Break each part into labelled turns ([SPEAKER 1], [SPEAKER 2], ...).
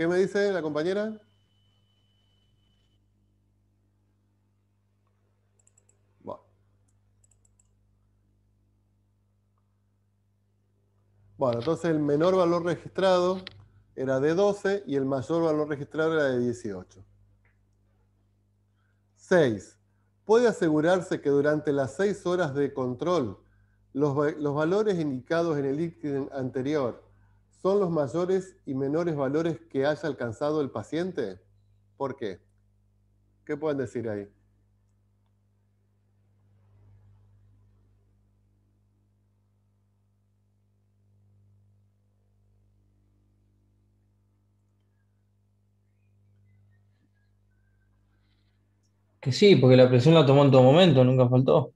[SPEAKER 1] ¿Qué me dice la compañera? Bueno, entonces el menor valor registrado era de 12 y el mayor valor registrado era de 18. 6. Puede asegurarse que durante las 6 horas de control, los valores indicados en el ítem anterior son los mayores y menores valores que haya alcanzado el paciente. ¿Por qué? ¿Qué pueden decir ahí?
[SPEAKER 2] Que sí, porque la presión la tomó en todo momento, nunca faltó.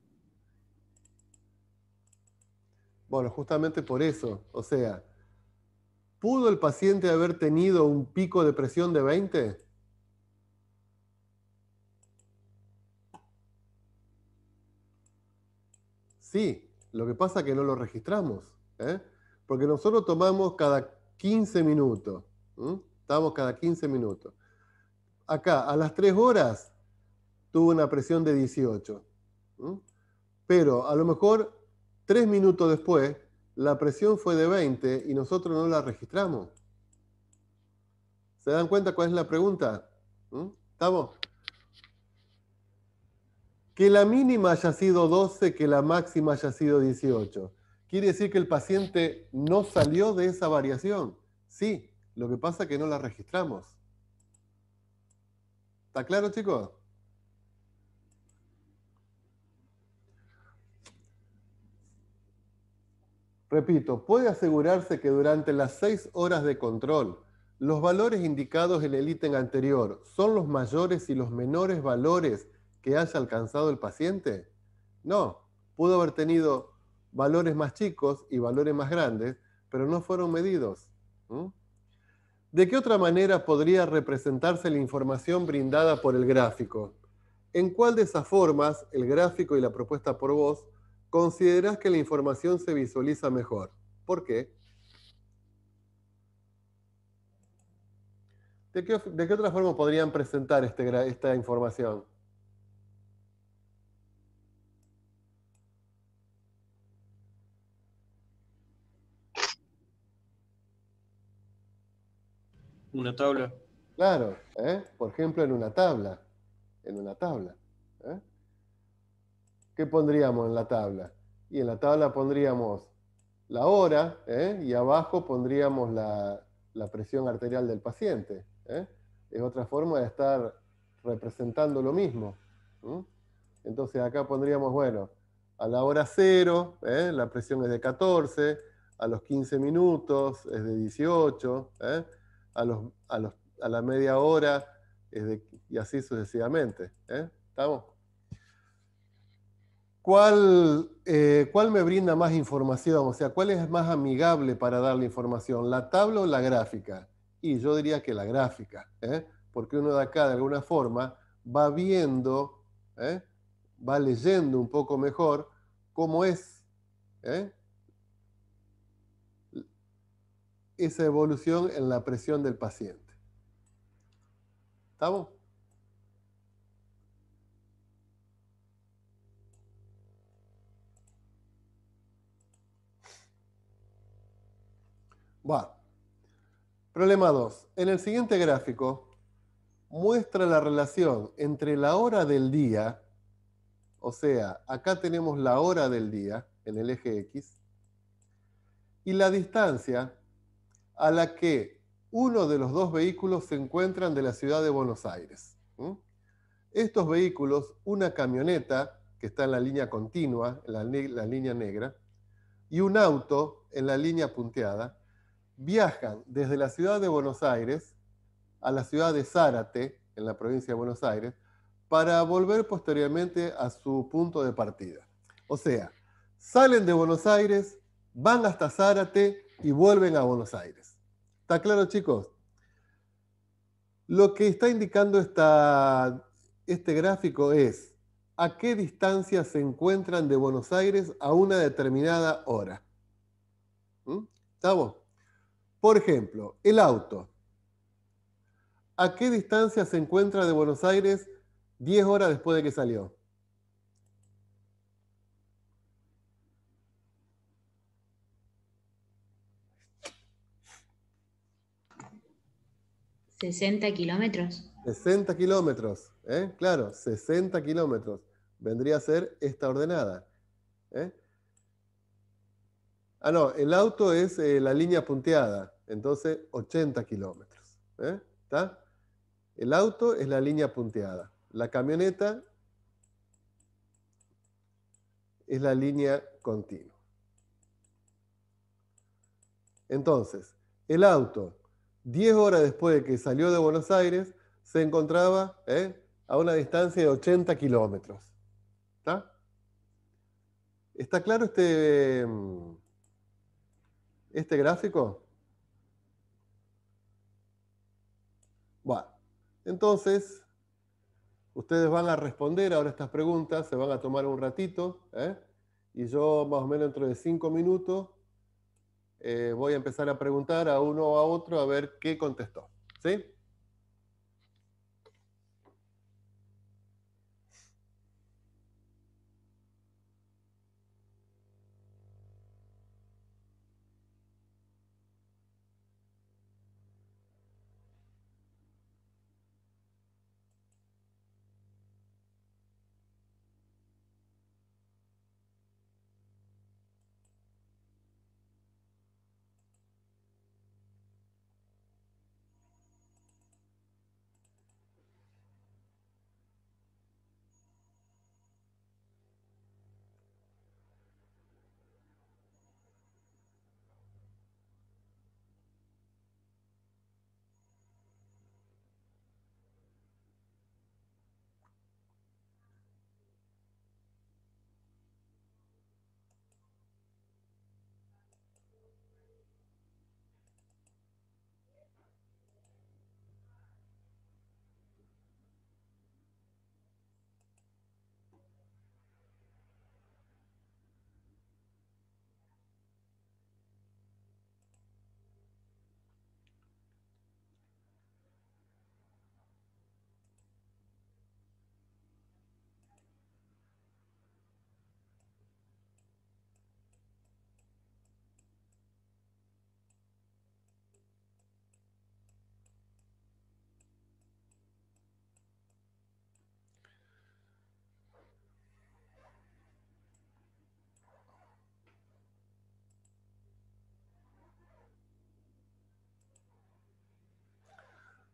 [SPEAKER 1] Bueno, justamente por eso. O sea, ¿pudo el paciente haber tenido un pico de presión de 20? Sí, lo que pasa es que no lo registramos, ¿eh? Porque nosotros tomamos cada 15 minutos. Estamos cada 15 minutos. Acá, a las 3 horas, tuvo una presión de 18. Pero a lo mejor 3 minutos después, la presión fue de 20 y nosotros no la registramos. ¿Se dan cuenta cuál es la pregunta? ¿Estamos? Que la mínima haya sido 12, que la máxima haya sido 18. ¿Quiere decir que el paciente no salió de esa variación? Sí, lo que pasa es que no la registramos. ¿Está claro, chicos? Repito, puede asegurarse que durante las 6 horas de control, los valores indicados en el ítem anterior son los mayores y los menores valores que haya alcanzado el paciente. No, pudo haber tenido valores más chicos y valores más grandes, pero no fueron medidos. ¿De qué otra manera podría representarse la información brindada por el gráfico? ¿En cuál de esas formas, el gráfico y la propuesta por vos, considerás que la información se visualiza mejor? ¿Por qué? ¿De qué otra forma podrían presentar esta información?
[SPEAKER 3] Una tabla.
[SPEAKER 1] Claro, por ejemplo, en una tabla. En una tabla. ¿eh? ¿Qué pondríamos en la tabla? Y en la tabla pondríamos la hora, y abajo pondríamos la presión arterial del paciente. Es otra forma de estar representando lo mismo. Entonces acá pondríamos, bueno, a la hora 0, la presión es de 14, a los 15 minutos es de 18, a la media hora y así sucesivamente. ¿Estamos? ¿Cuál me brinda más información? O sea, ¿cuál es más amigable para dar la información? ¿La tabla o la gráfica? Y yo diría que la gráfica, porque uno de acá de alguna forma va viendo, va leyendo un poco mejor cómo es ¿eh? esa evolución en la presión del paciente. ¿Estamos? Bueno, problema 2. En el siguiente gráfico muestra la relación entre la hora del día. O sea, acá tenemos la hora del día en el eje X y la distancia a la que uno de los dos vehículos se encuentran de la ciudad de Buenos Aires. Estos vehículos, una camioneta que está en la línea continua, en la línea negra, y un auto en la línea punteada, viajan desde la ciudad de Buenos Aires a la ciudad de Zárate, en la provincia de Buenos Aires, para volver posteriormente a su punto de partida. O sea, salen de Buenos Aires, van hasta Zárate y vuelven a Buenos Aires. ¿Está claro, chicos? Lo que está indicando este gráfico es a qué distancia se encuentran de Buenos Aires a una determinada hora. ¿Estamos? Por ejemplo, el auto. ¿A qué distancia se encuentra de Buenos Aires 10 horas después de que salió?
[SPEAKER 4] ¿60 kilómetros?
[SPEAKER 1] 60 kilómetros, ¿eh? Claro, 60 kilómetros. Vendría a ser esta ordenada. ¿Eh? Ah, no, el auto es la línea punteada, entonces 80 kilómetros. ¿Eh? ¿Está? El auto es la línea punteada. La camioneta es la línea continua. Entonces, el auto, 10 horas después de que salió de Buenos Aires, se encontraba a una distancia de 80 kilómetros. ¿Está? ¿Está claro este gráfico? Bueno, entonces, ustedes van a responder ahora estas preguntas, se van a tomar un ratito, y yo más o menos dentro de 5 minutos voy a empezar a preguntar a uno o a otro a ver qué contestó. ¿Sí?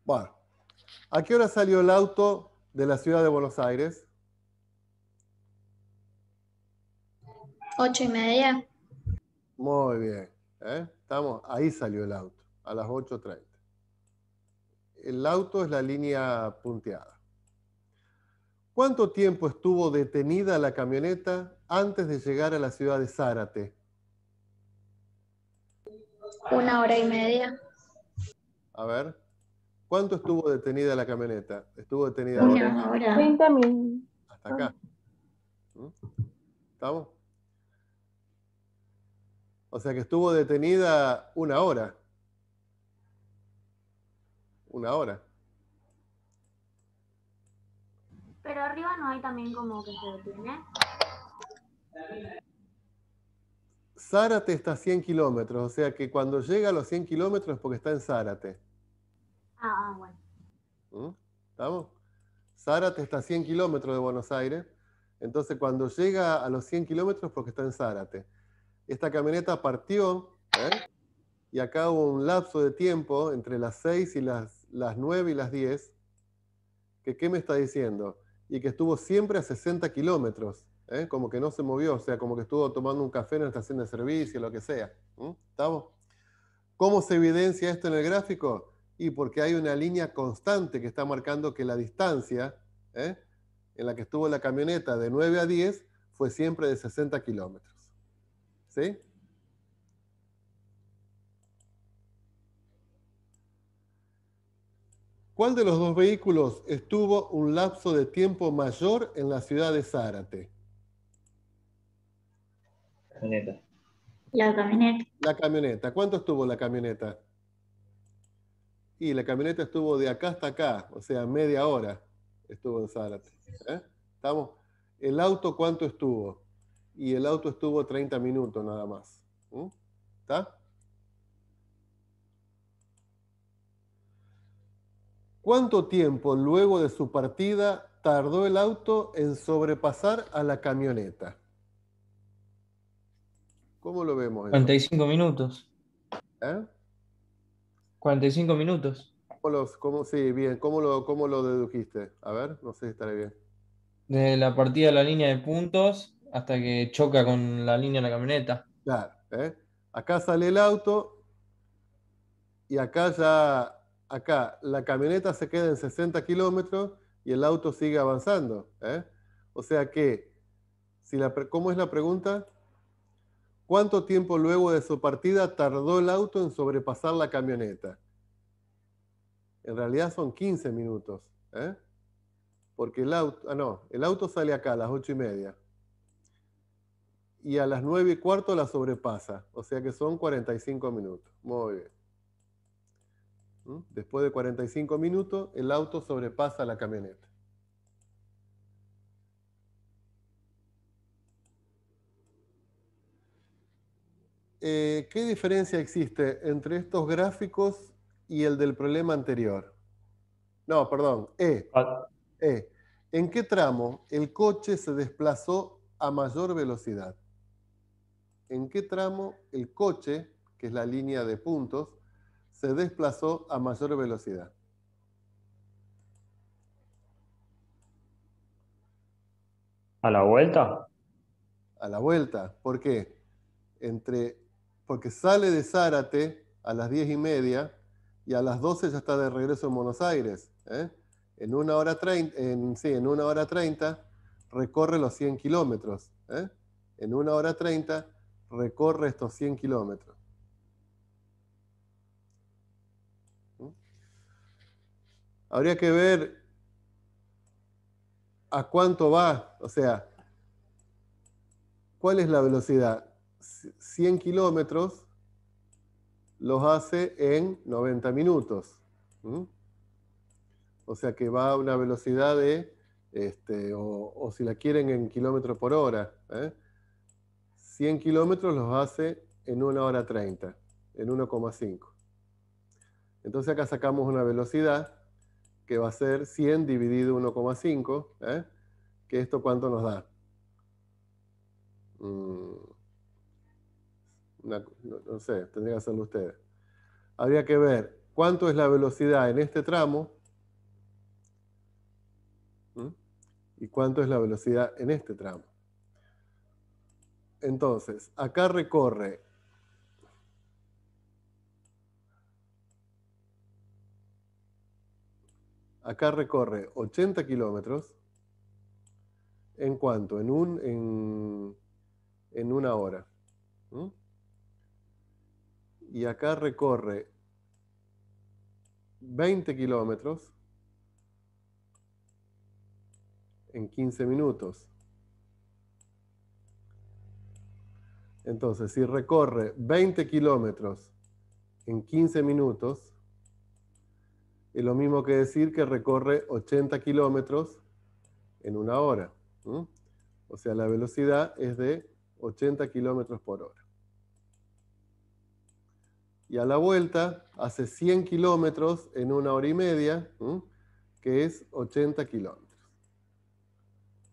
[SPEAKER 1] Bueno, ¿a qué hora salió el auto de la ciudad de Buenos Aires?
[SPEAKER 4] 8:30.
[SPEAKER 1] Muy bien. Estamos, ahí salió el auto, a las 8:30. El auto es la línea punteada. ¿Cuánto tiempo estuvo detenida la camioneta antes de llegar a la ciudad de Zárate?
[SPEAKER 4] 1 hora y media.
[SPEAKER 1] A ver, ¿cuánto estuvo detenida la camioneta? Estuvo detenida
[SPEAKER 4] 1 hora.
[SPEAKER 5] 30 minutos.
[SPEAKER 1] hasta acá. ¿Mm? ¿Estamos? O sea que estuvo detenida 1 hora. 1 hora.
[SPEAKER 5] Pero arriba no hay también como que se detiene.
[SPEAKER 1] Zárate está a 100 kilómetros, o sea que cuando llega a los 100 kilómetros es porque está en Zárate.
[SPEAKER 5] Bueno.
[SPEAKER 1] ¿Mm? ¿Estamos? Zárate está a 100 kilómetros de Buenos Aires, entonces cuando llega a los 100 kilómetros es porque está en Zárate. Esta camioneta partió, y acá hubo un lapso de tiempo entre las 6 y las 9 y las 10, que ¿qué me está diciendo? Y que estuvo siempre a 60 kilómetros, como que no se movió, o sea, como que estuvo tomando un café en la estación de servicio, lo que sea. ¿Estamos? ¿Cómo se evidencia esto en el gráfico? Y porque hay una línea constante que está marcando que la distancia en la que estuvo la camioneta de 9 a 10 fue siempre de 60 kilómetros. ¿Sí? ¿Cuál de los dos vehículos estuvo un lapso de tiempo mayor en la ciudad de Zárate?
[SPEAKER 2] Camioneta.
[SPEAKER 4] La camioneta.
[SPEAKER 1] La camioneta. ¿Cuánto estuvo la camioneta? Y la camioneta estuvo de acá hasta acá, o sea, media hora estuvo en Zárate. ¿Estamos? ¿El auto cuánto estuvo? Y el auto estuvo 30 minutos nada más. ¿Está? ¿Cuánto tiempo luego de su partida tardó el auto en sobrepasar a la camioneta? ¿Cómo lo vemos eso?
[SPEAKER 2] 45 minutos.
[SPEAKER 1] ¿Eh?
[SPEAKER 2] 45 minutos.
[SPEAKER 1] Sí, bien. ¿Cómo lo dedujiste? A ver, no sé si estaré bien.
[SPEAKER 2] Desde la partida de la línea de puntos hasta que choca con la línea de la camioneta.
[SPEAKER 1] Claro. Acá sale el auto y acá la camioneta se queda en 60 kilómetros y el auto sigue avanzando. O sea que, ¿cómo es la pregunta? ¿Cuánto tiempo luego de su partida tardó el auto en sobrepasar la camioneta? En realidad son 15 minutos. Porque el auto sale acá a las 8:30. Y a las 9:15 la sobrepasa. O sea que son 45 minutos. Muy bien. Después de 45 minutos, el auto sobrepasa la camioneta. ¿Qué diferencia existe entre estos gráficos y el del problema anterior? No, perdón. ¿En qué tramo el coche se desplazó a mayor velocidad? ¿En qué tramo el coche, que es la línea de puntos, se desplazó a mayor velocidad?
[SPEAKER 6] ¿A la vuelta?
[SPEAKER 1] A la vuelta. ¿Por qué? Porque sale de Zárate a las 10:30 y a las 12 ya está de regreso en Buenos Aires. En 1 hora 30, en 1 hora 30 recorre los 100 kilómetros. En 1 hora 30 recorre estos 100 kilómetros. Habría que ver a cuánto va, o sea, ¿cuál es la velocidad? 100 kilómetros los hace en 90 minutos. O sea que va a una velocidad de, o si la quieren en kilómetros por hora, 100 kilómetros los hace en 1 hora 30, en 1,5. Entonces acá sacamos una velocidad que va a ser 100 dividido 1,5, que esto ¿cuánto nos da? No sé, tendría que hacerlo ustedes. Habría que ver cuánto es la velocidad en este tramo y cuánto es la velocidad en este tramo. Entonces, acá recorre Acá recorre 80 kilómetros. ¿En cuánto? En una hora. Y acá recorre 20 kilómetros en 15 minutos. Entonces, si recorre 20 kilómetros en 15 minutos, es lo mismo que decir que recorre 80 kilómetros en una hora. O sea, la velocidad es de 80 kilómetros por hora. Y a la vuelta hace 100 kilómetros en 1 hora y media, que es 80 kilómetros.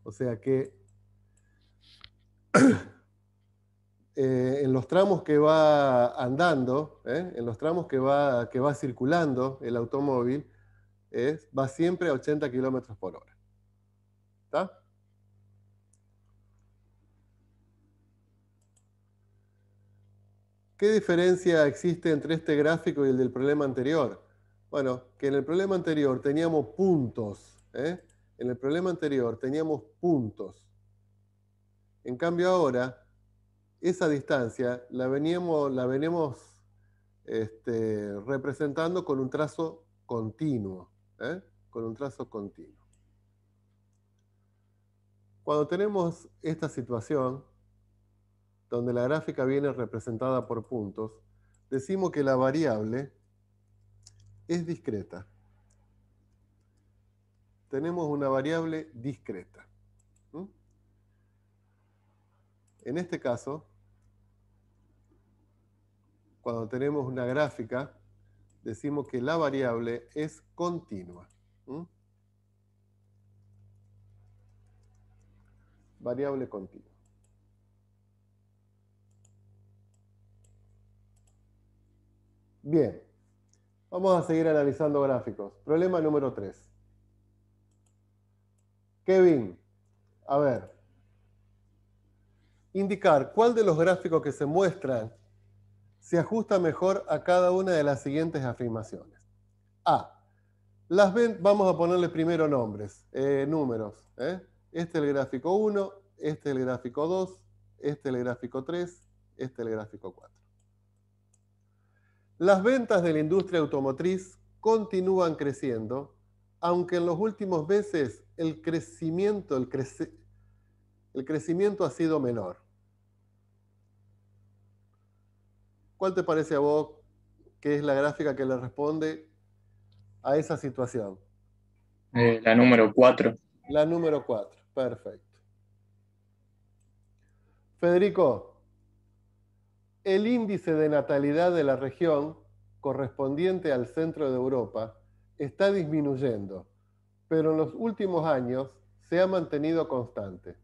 [SPEAKER 1] O sea que en los tramos que va andando, en los tramos que va circulando el automóvil, va siempre a 80 kilómetros por hora. ¿Está? ¿Qué diferencia existe entre este gráfico y el del problema anterior? Bueno, que en el problema anterior teníamos puntos. En el problema anterior teníamos puntos. En cambio ahora, esa distancia la venimos representando con un trazo continuo. Con un trazo continuo. Cuando tenemos esta situación, donde la gráfica viene representada por puntos, decimos que la variable es discreta. Tenemos una variable discreta. ¿Mm? En este caso, cuando tenemos una gráfica, decimos que la variable es continua. ¿Mm? Variable continua. Bien, vamos a seguir analizando gráficos. Problema número 3. Kevin, a ver, indicar cuál de los gráficos que se muestran se ajusta mejor a cada una de las siguientes afirmaciones. A. Vamos a ponerle primero nombres, números. Este es el gráfico 1, este es el gráfico 2, este es el gráfico 3, este es el gráfico 4. Las ventas de la industria automotriz continúan creciendo, aunque en los últimos meses el crecimiento ha sido menor. ¿Cuál te parece a vos que es la gráfica que le responde a esa situación?
[SPEAKER 6] La número 4.
[SPEAKER 1] La número 4, perfecto. Federico, el índice de natalidad de la región correspondiente al centro de Europa está disminuyendo, pero en los últimos años se ha mantenido constante.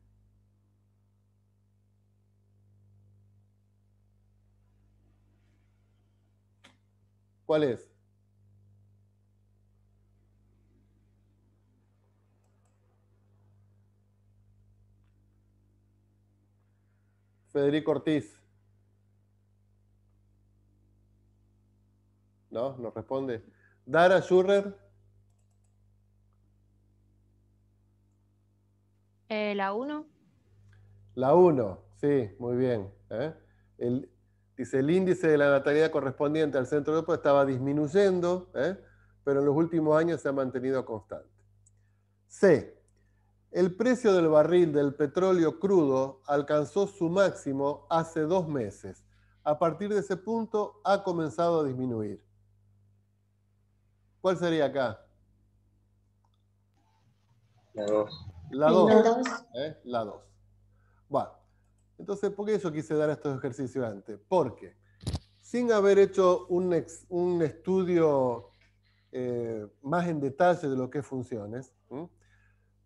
[SPEAKER 1] ¿Cuál es? Federico Ortiz. ¿No? Nos responde. Dara Schurrer.
[SPEAKER 7] La 1.
[SPEAKER 1] La 1, sí, muy bien. Dice, el índice de la natalidad correspondiente al centro de Europa estaba disminuyendo, pero en los últimos años se ha mantenido constante. C. El precio del barril del petróleo crudo alcanzó su máximo hace 2 meses. A partir de ese punto ha comenzado a disminuir. ¿Cuál sería acá?
[SPEAKER 6] La 2.
[SPEAKER 1] La 2.
[SPEAKER 4] La 2.
[SPEAKER 1] La 2. Bueno, entonces, ¿por qué yo quise dar estos ejercicios antes? Porque sin haber hecho un estudio más en detalle de lo que es funciones,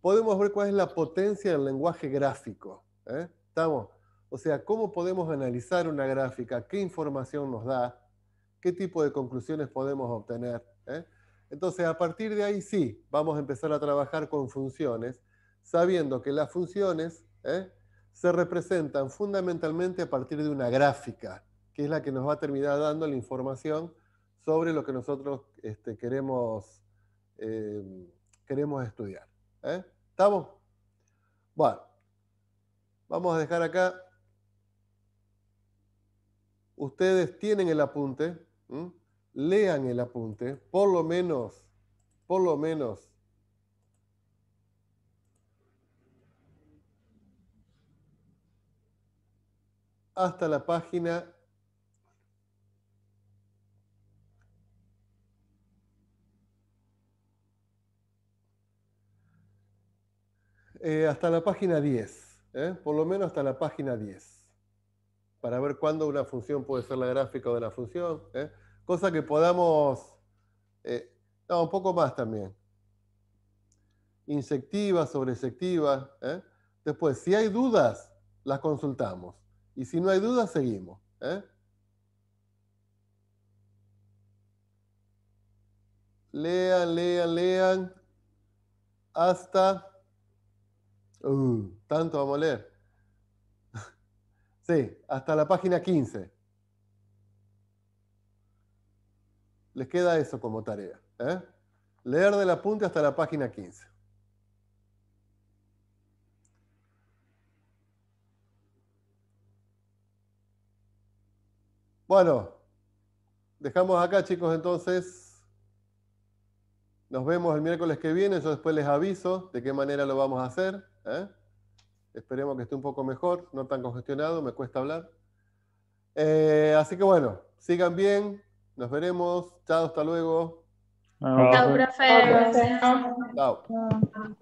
[SPEAKER 1] podemos ver cuál es la potencia del lenguaje gráfico. ¿Estamos? O sea, cómo podemos analizar una gráfica, qué información nos da, qué tipo de conclusiones podemos obtener. Entonces, a partir de ahí sí, vamos a empezar a trabajar con funciones, sabiendo que las funciones se representan fundamentalmente a partir de una gráfica, que es la que nos va a terminar dando la información sobre lo que nosotros queremos estudiar. ¿Estamos? Bueno, vamos a dejar acá. Ustedes tienen el apunte, lean el apunte, por lo menos hasta la página hasta la página 10, por lo menos hasta la página 10, para ver cuándo una función puede ser la gráfica de la función, cosa que podamos, no, un poco más también, inyectiva, sobreinyectiva. Después, si hay dudas, las consultamos, y si no hay dudas, seguimos. Lean, hasta... tanto vamos a leer. Sí, hasta la página 15. Les queda eso como tarea. Leer del apunte hasta la página 15. Bueno, dejamos acá, chicos, entonces. Nos vemos el miércoles que viene. Yo después les aviso de qué manera lo vamos a hacer. Esperemos que esté un poco mejor, no tan congestionado, me cuesta hablar. Así que bueno, sigan bien. Nos veremos. Chao, hasta luego.
[SPEAKER 4] Chao, profe.
[SPEAKER 1] Chao.